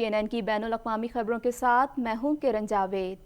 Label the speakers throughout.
Speaker 1: CNN की बैनुल अक़वामी खबरों के साथ मैं हूं किरण जावेद।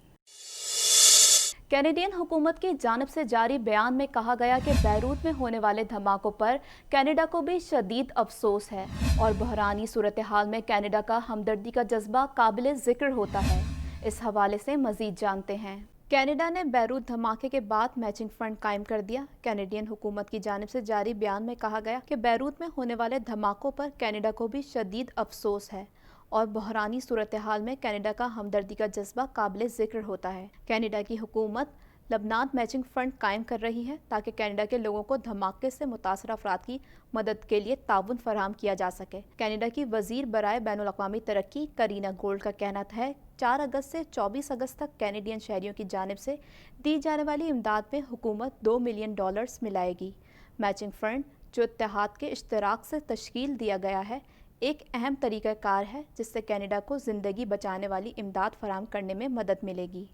Speaker 1: कैनेडियन हुकूमत की जानिब से जारी बयान में कहा गया कि बैरूत में होने वाले धमाकों पर कनाडा को भी शदीद अफसोस है और बहरानी सूरत हाल में कनाडा का हमदर्दी का जज्बा काबिल ज़िक्र होता है। इस हवाले से मज़ीद जानते हैं। कनाडा ने बैरूत धमाके के बाद मैचिंग फंड कायम कर दिया। कैनेडियन हुकूमत की जानिब से जारी बयान में कहा गया कि बैरूत में होने वाले धमाकों पर कनाडा को भी शदीद अफसोस है और बहरानी सूरत हाल में कनाडा का हमदर्दी का जज्बा काबिल ज़िक्र होता है। कनाडा की हुकूमत लबनान मैचिंग फ़ंड कायम कर रही है ताकि कनाडा के लोगों को धमाके से मुतासर अफराद की मदद के लिए ताउन फराहम किया जा सके। कनाडा की वज़ीर बराए बैनुल अक़वामी तरक्की करीना गोल्ड का कहना है 4 अगस्त से 24 अगस्त तक कैनेडियन शहरियों की जानिब से दी जाने वाली इमदाद में हुकूमत $2 मिलियन मिलाएगी। मैचिंग फ़ंड जो इत्तेहाद के इश्तराक से तश्कील दिया गया है एक अहम तरीक़ाकार है जिससे कनाडा को ज़िंदगी बचाने वाली इमदाद फराहम करने में मदद मिलेगी।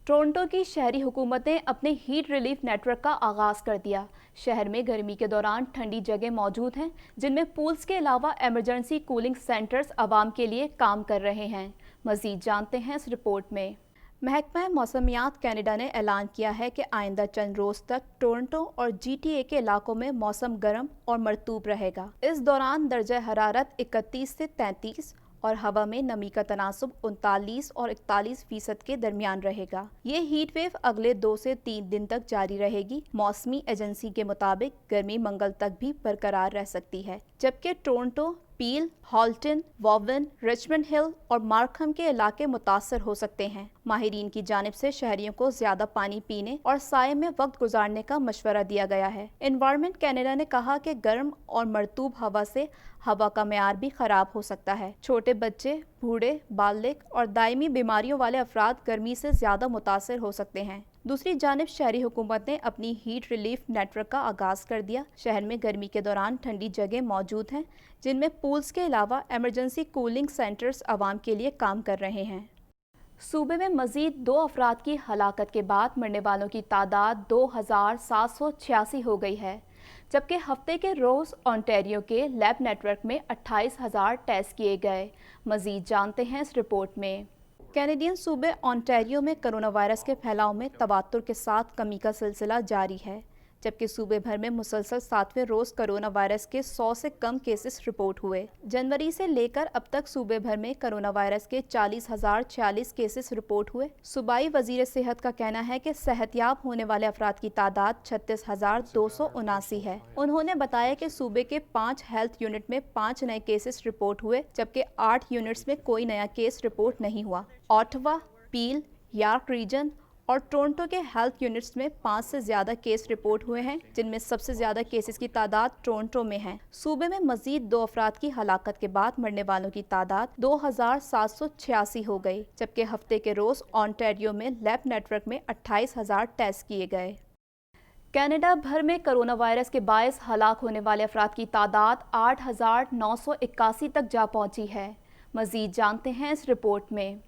Speaker 1: टोरंटो की शहरी हुकूमत ने अपने हीट रिलीफ नेटवर्क का आगाज़ कर दिया। शहर में गर्मी के दौरान ठंडी जगह मौजूद हैं जिनमें पूल्स के अलावा एमरजेंसी कूलिंग सेंटर्स आवाम के लिए काम कर रहे हैं। मज़ीद जानते हैं इस रिपोर्ट में। महकमा मौसमियात कनाडा ने ऐलान किया है कि आइंदा चंद रोज़ तक टोरंटो और GTA के इलाकों में मौसम गर्म और मरतूब रहेगा। इस दौरान दर्जा हरारत 31 से 33 और हवा में नमी का तनासुब 39 और 41% के दरमियान रहेगा। ये हीट वेव अगले 2 से 3 दिन तक जारी रहेगी। मौसमी एजेंसी के मुताबिक गर्मी मंगल तक भी बरकरार रह सकती है, जबकि टोरंटो, पील, हॉल्टन, वॉवन, रिचमंड हिल और मार्कहम के इलाके मुतासर हो सकते हैं। माहिरीन की जानिब से शहरियों को ज्यादा पानी पीने और साये में वक्त गुजारने का मशवरा दिया गया है। एनवायरनमेंट कनाडा ने कहा कि गर्म और मरतूब हवा से हवा का मेयार भी खराब हो सकता है। छोटे बच्चे, बूढ़े, बालिग और दायमी बीमारियों वाले अफराद गर्मी से ज्यादा मुतासर हो सकते हैं। दूसरी जानिब शहरी हुकूमत ने अपनी हीट रिलीफ नेटवर्क का आगाज़ कर दिया। शहर में गर्मी के दौरान ठंडी जगह मौजूद हैं जिनमें पूल्स के अलावा एमरजेंसी कूलिंग सेंटर्स आवाम के लिए काम कर रहे हैं। सूबे में मज़ीद 2 अफराद की हलाकत के बाद मरने वालों की तादाद 2786 हो गई है, जबकि हफ्ते के रोज़ ओंटारियो के लैब नेटवर्क में 28,000 टेस्ट किए गए। मज़ीद जानते हैं इस रिपोर्ट में। कैनेडियन सूबे ओंटारियो में कोरोना वायरस के फैलाव में तवातुर के साथ कमी का सिलसिला जारी है, जबकि सूबे भर में मुसलसल 7वें रोज़ कोरोना वायरस के 100 से कम केसेस रिपोर्ट हुए। जनवरी से लेकर अब तक सूबे भर में कोरोना वायरस के 40,046 केसेस रिपोर्ट हुए। सूबाई वजीर सेहत का कहना है कि सेहतयाब होने वाले अफराद की तादाद 36,279 है। उन्होंने बताया कि सूबे के 5 हेल्थ यूनिट में 5 नए केसेस रिपोर्ट हुए, जबकि 8 यूनिट्स में कोई नया केस रिपोर्ट नहीं हुआ। ऑटवा, पील, यार्क रीजन और टोरंटो के हेल्थ यूनिट्स में 5 से ज़्यादा केस रिपोर्ट हुए हैं, जिनमें सबसे ज़्यादा केसेस की तादाद टोरंटो में है। सूबे में मज़ीद 2 अफराद की हलाकत के बाद मरने वालों की तादाद 2,786 हो गई, जबकि हफ्ते के रोज़ ओंटारियो में लैब नेटवर्क में 28,000 टेस्ट किए गए। कनाडा भर में कोरोना वायरस के बायस हलाक होने वाले अफराद की तादाद 8,981 तक जा पहुंची है। मज़ीद जानते हैं इस रिपोर्ट में।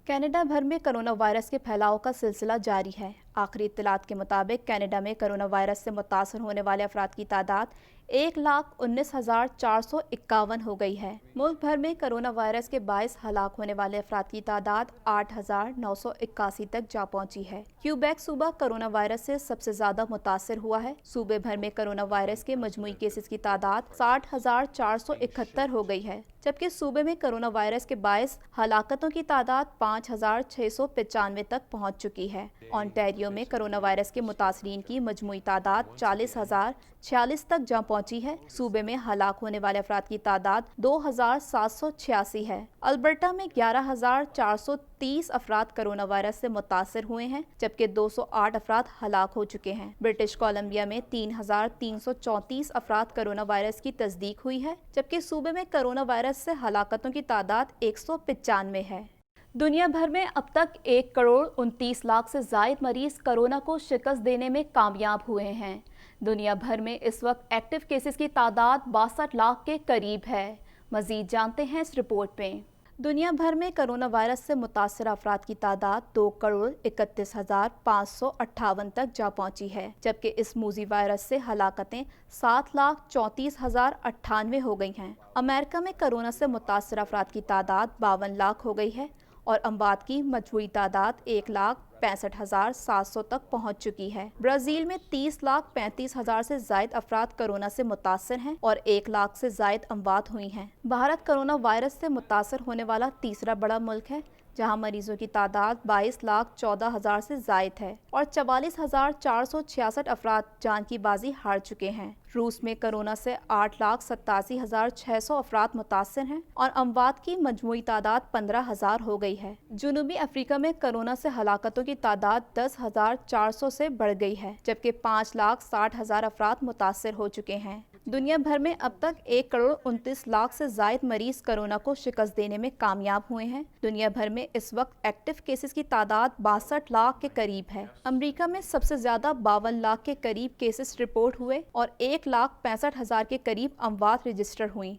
Speaker 1: कनाडा भर में कोरोना वायरस के फैलाव का सिलसिला जारी है। आखिरी इत्तलात के मुताबिक कनाडा में कोरोना वायरस से मुतासर होने वाले अफराद की तादाद 1,19,451 हो गई है। मुल्क भर में कोरोना वायरस के बायस हलाक होने वाले अफराद की तादाद 8,981 तक जा पहुंची है। क्यूबेक सूबा कोरोना वायरस से सबसे ज्यादा मुतासर हुआ है। सूबे भर में कोरोना वायरस के मजमूई केसेस की तादाद 60,471 हो गई है, जबकि सूबे में कोरोना वायरस के बायस हलाकतों की तादाद 5,695 तक पहुंच चुकी है। ओंटारियो में कोरोना वायरस के मुतासरीन की मजमूई तादाद 40,046 तक जा पहुंची है। सूबे में हलाक होने वाले अफराद की तादाद 2,786 है। अल्बर्टा में 11,430 अफराद कोरोना वायरस से मुतासर हुए हैं, जबकि 208 अफराद हलाक हो चुके हैं। ब्रिटिश कोलंबिया में 3,334 अफराद कोरोना वायरस की तस्दीक हुई है, जबकि सूबे में कोरोना वायरस से हलाकतों की तादाद 195 है। दुनिया भर में अब तक 1,29,00,000 से ज़ायद मरीज कोरोना को शिकस्त देने में कामयाब हुए हैं। दुनिया भर में इस वक्त एक्टिव केसेस की तादाद 62 लाख के करीब है। मज़ीद जानते हैं इस रिपोर्ट में। दुनिया भर में कोरोना वायरस से मुतासर अफराद की तादाद 2,31,558 तक जा पहुंची है, जबकि इस मूजी वायरस से हलाकतें 7,34,098 हो गई हैं। अमेरिका में कोरोना से मुतासर अफराद की तादाद 52 लाख हो गई है और अमवात की मजमूई तादाद 1,65,700 तक पहुंच चुकी है। ब्राज़ील में 30,35,000 से जायद अफराद कोरोना से मुतासर हैं और 1 लाख से जायद अमवात हुई हैं। भारत कोरोना वायरस से मुतासर होने वाला तीसरा बड़ा मुल्क है, जहां मरीजों की तादाद 22,14,000 से जायद है और 44,466 अफराद जान की बाजी हार चुके हैं। रूस में कोरोना से 8,87,600 अफराद मुतासर हैं और अमवात की मजमूई तादाद 15,000 हो गई है। जुनूबी अफ्रीका में कोरोना से हलाकतों की तादाद 10,400 से बढ़ गई है, जबकि 5,60,000 अफराद मुतासर हो चुके हैं। दुनिया भर में अब तक 1,29,00,000 से जायद मरीज कोरोना को शिकस्त देने में कामयाब हुए हैं। दुनिया भर में इस वक्त एक्टिव केसेस की तादाद 62 लाख के करीब है। अमेरिका में सबसे ज्यादा 52 लाख के करीब केसेस रिपोर्ट हुए और 1,65,000 के करीब अमवात रजिस्टर हुई।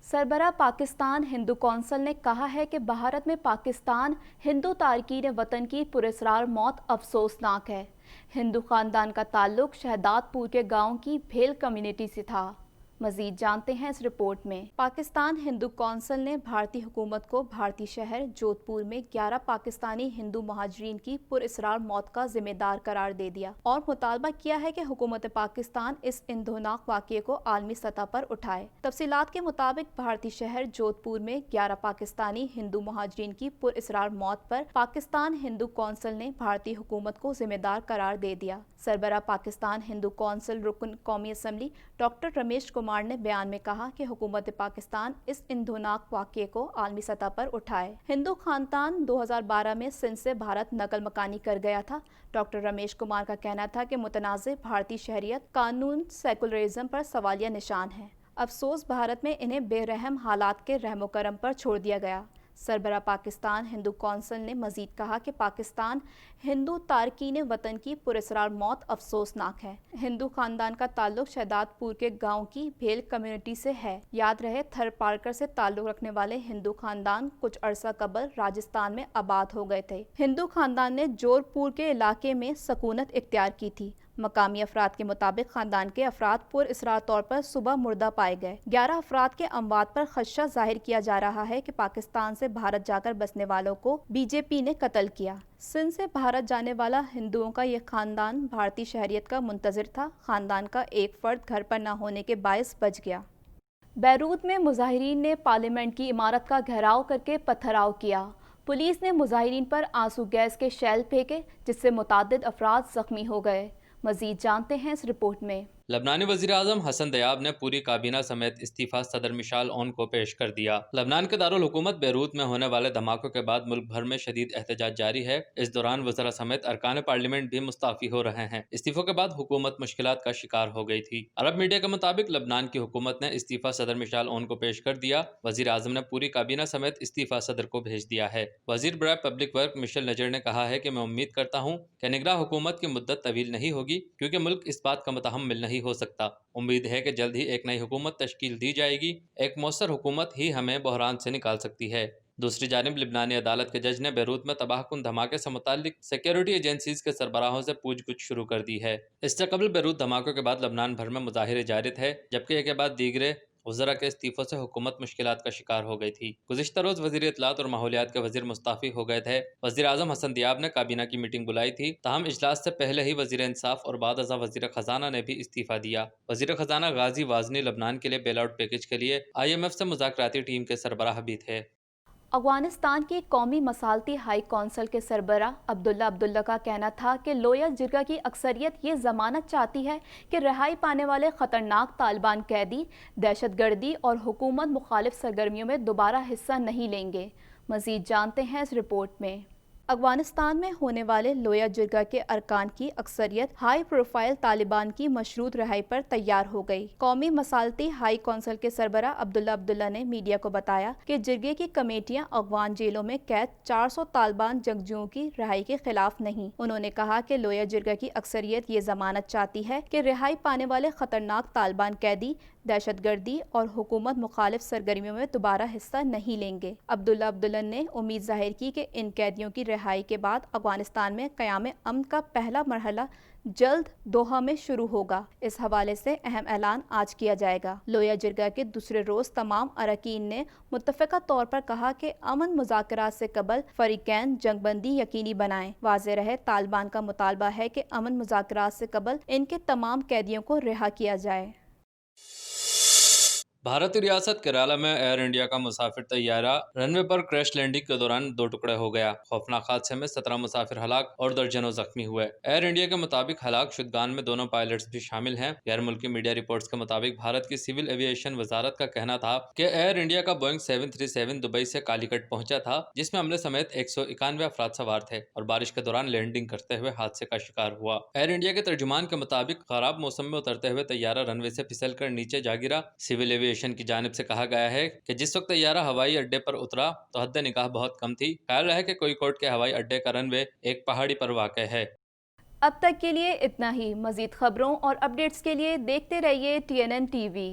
Speaker 1: सरबराह पाकिस्तान हिंदू कौंसिल ने कहा है कि भारत में पाकिस्तान हिंदू तारकीन वतन की पुरस्रार मौत अफसोसनाक है। हिंदू खानदान का ताल्लुक शहदादपुर के गांव की भेल कम्युनिटी से था। मजीद जानते हैं इस रिपोर्ट में। पाकिस्तान हिंदू कौंसिल ने भारतीय हुकूमत को भारतीय शहर जोधपुर में 11 पाकिस्तानी हिंदू महाजरीन की पुरअसरार मौत का जिम्मेदार करार दे दिया और मुतालबा किया है कि हुकूमत पाकिस्तान इस इंदोनाक वाक़ये को आलमी सतह पर उठाए। तफसीलात के मुताबिक भारतीय शहर जोधपुर में 11 पाकिस्तानी हिंदू महाजरीन की पुरअसरार मौत पर पाकिस्तान हिंदू कौंसिल ने भारतीय हुकूमत को जिम्मेदार करार दे दिया। सरबराह पाकिस्तान हिंदू कौंसिल रुकन कौमी असम्बली डॉक्टर रमेश कुमार ने बयान में कहा कि हुकूमत पाकिस्तान इस इंदोनाक वाक़ये को आलमी सतह पर उठाए। हिंदू खानदान 2012 में सिंध से भारत नकल मकानी कर गया था। डॉक्टर रमेश कुमार का कहना था कि मुतनाज़ भारतीय शहरियत कानून सेकुलरिज्म पर सवालिया निशान है। अफसोस भारत में इन्हें बेरहम हालात के रहमो करम पर छोड़ दिया गया। सरबराह पाकिस्तान हिंदू कौंसिल ने मजीद कहा कि पाकिस्तान हिंदू तारकीन वतन की पुरअसरार मौत अफसोसनाक है। हिंदू खानदान का ताल्लुक शहदादपुर के गांव की भेल कम्युनिटी से है। याद रहे, थर पारकर से ताल्लुक रखने वाले हिंदू खानदान कुछ अरसा कबल राजस्थान में आबाद हो गए थे। हिंदू खानदान ने जोधपुर के इलाके में सकूनत इख्तियार की थी। मकामी अफराद के मुताबिक खानदान के अफराद पुरअसरार तौर पर सुबह मुर्दा पाए गए। 11 अफराद के अमवात पर खदशा जाहिर किया जा रहा है कि पाकिस्तान से भारत जाकर बसने वालों को बीजेपी ने कत्ल किया। सिंध से भारत जाने वाला हिंदुओं का यह खानदान भारतीय शहरियत का मुंतजिर था। खानदान का एक फर्द घर पर न होने के बायस बच गया। बैरूत में मुजाहिरीन ने पार्लियामेंट की इमारत का घेराव करके पथराव किया। पुलिस ने मुजाहिरीन पर आंसू गैस के शेल फेंके, जिससे मुतादिद अफराद जख्मी हो गए। मजीद जानते हैं इस रिपोर्ट में।
Speaker 2: लबनानी वज़ीर आज़म हसन दयाब ने पूरी काबीना समेत इस्तीफ़ा सदर मिशाल ओन को पेश कर दिया। लबनान के दारुल हुकूमत बैरूत में होने वाले धमाकों के बाद मुल्क भर में शदीद एहतजाज जारी है। इस दौरान वज़रा समेत अरकान पार्लियामेंट भी मुस्ताफ़ी हो रहे हैं। इस्तीफ़ों के बाद हुकूमत मुश्किलात का शिकार हो गई थी। अरब मीडिया के मुताबिक लबनान की हुकूमत ने इस्तीफ़ा सदर मिशाल ओन को पेश कर दिया। वज़ीर आज़म ने पूरी काबीना समेत इस्तीफ़ा सदर को भेज दिया है। वज़ीर बराए पब्लिक वर्क मिशेल नजर ने कहा है कि मैं उम्मीद करता हूँ कि निगरां हुकूमत की मुद्दत तवील नहीं होगी, क्योंकि मुल्क इस बात का मुतहम्मिल नहीं हो सकता। उम्मीद है कि जल्द ही एक नई हुकूमत तश्कील दी जाएगी। एक मौसर हुकूमत ही हमें बहरान से निकाल सकती है। दूसरी जानिब लिबनानी अदालत के जज ने बैरूत में तबाहकुन धमाके से मुताल्लिक सिक्योरिटी एजेंसीज के सरबराहों से पूछगछ शुरू कर दी है। इससे कबल बैरूत धमाकों के बाद लबनान भर में मुजाहिरे जारी थे, जबकि एक के बाद दीगरे वज़रा के इस्तीफ़ों से हुकूमत मुश्किलात का शिकार हो गई थी। गुज़िश्ता रोज़ वज़ीर इत्तलात और माहौलियात के वज़ीर मुस्ताफ़ी हो गए थे। वज़ीर आज़म हसन दियाब ने काबीना की मीटिंग बुलाई थी, ताहम इजलास से पहले ही वज़ीर इंसाफ और बाद अज़ा वज़ीर ख़जाना ने भी इस्तीफ़ा दिया। वज़ीर ख़जाना गाजी वाज़नी लबनान के लिए बेल आउट पैकेज के लिए IMF से मुज़ाकराती टीम के सरबराह भी थे।
Speaker 1: अफगानिस्तान की कौमी मसालती हाई कौंसिल के सरबराह अब्दुल्ला अब्दुल्ला का कहना था कि लोया जिरगा की अक्सरियत ये ज़मानत चाहती है कि रिहाई पाने वाले ख़तरनाक तालिबान कैदी दहशतगर्दी और हुकूमत मुखालिफ सरगर्मियों में दोबारा हिस्सा नहीं लेंगे। मज़ीद जानते हैं इस रिपोर्ट में। افغانستان میں ہونے والے لویا جرگہ کے ارکان کی اکثریت ہائی پروفائل طالبان کی مشروط رہائی پر تیار ہو گئی۔ قومی مصالحتی ہائی کونسل کے سربراہ عبداللہ نے میڈیا کو بتایا کہ جرگے کی کمیٹیاں افغان جیلوں میں قید 400 طالبان جنگجوؤں کی رہائی کے خلاف نہیں۔ انہوں نے کہا کہ لویا جرگہ کی اکثریت یہ ضمانت چاہتی ہے کہ رہائی پانے والے خطرناک طالبان قیدی دہشت گردی اور حکومت مخالف سرگرمیوں میں دوبارہ حصہ نہیں لیں گے۔ عبداللہ نے امید ظاہر کی کہ ان قیدیوں کی رہائی کے بعد افغانستان میں قیام امن کا پہلا مرحلہ جلد دوحہ میں شروع ہوگا۔ اس حوالے سے اہم اعلان آج کیا جائے گا۔ لویا جرگہ کے دوسرے روز تمام اراکین نے متفقہ طور پر کہا کہ امن مذاکرات سے قبل فریقین جنگ بندی یقینی بنائیں۔ واضح رہے طالبان کا مطالبہ ہے کہ امن مذاکرات سے قبل ان کے تمام قیدیوں کو رہا کیا جائے۔
Speaker 2: بھارتی ریاست کیرالہ میں ایئر انڈیا کا مسافر طیارہ رن وے پر کریش لینڈنگ کے دوران 2 ٹکڑے ہو گیا۔ خوفناک حادثے میں 17 مسافر ہلاک اور درجنوں زخمی ہوئے۔ ایئر انڈیا کے مطابق ہلاک شدگان میں دونوں پائلٹس بھی شامل ہیں۔ غیر ملکی میڈیا رپورٹس کے مطابق بھارت کی سول ایویشن وزارت کا کہنا تھا کہ ایئر انڈیا کا بوئنگ 737 دبئی سے کالی کٹ پہنچا تھا، جس میں عملے سمیت 191 افراد سوار تھے اور بارش کے دوران لینڈنگ کرتے ہوئے حادثے کا شکار ہوا۔ ایئر انڈیا کے ترجمان کے مطابق خراب موسم میں اترتے ہوئے طیارہ رن وے سے پھسل کر نیچے جا گرا۔ سول ایویشن کی جانب سے کہا گیا ہے کہ جس وقت طیارہ ہوائی اڈے پر اترا تو حد نگاہ بہت کم تھی۔ خیال رہے کہ کوئیکوڈ کے ہوائی اڈے کا رن وے ایک پہاڑی پر واقع ہے۔
Speaker 1: اب تک کے لیے اتنا ہی۔ مزید خبروں اور اپڈیٹس کے لیے دیکھتے رہیے TNN TV۔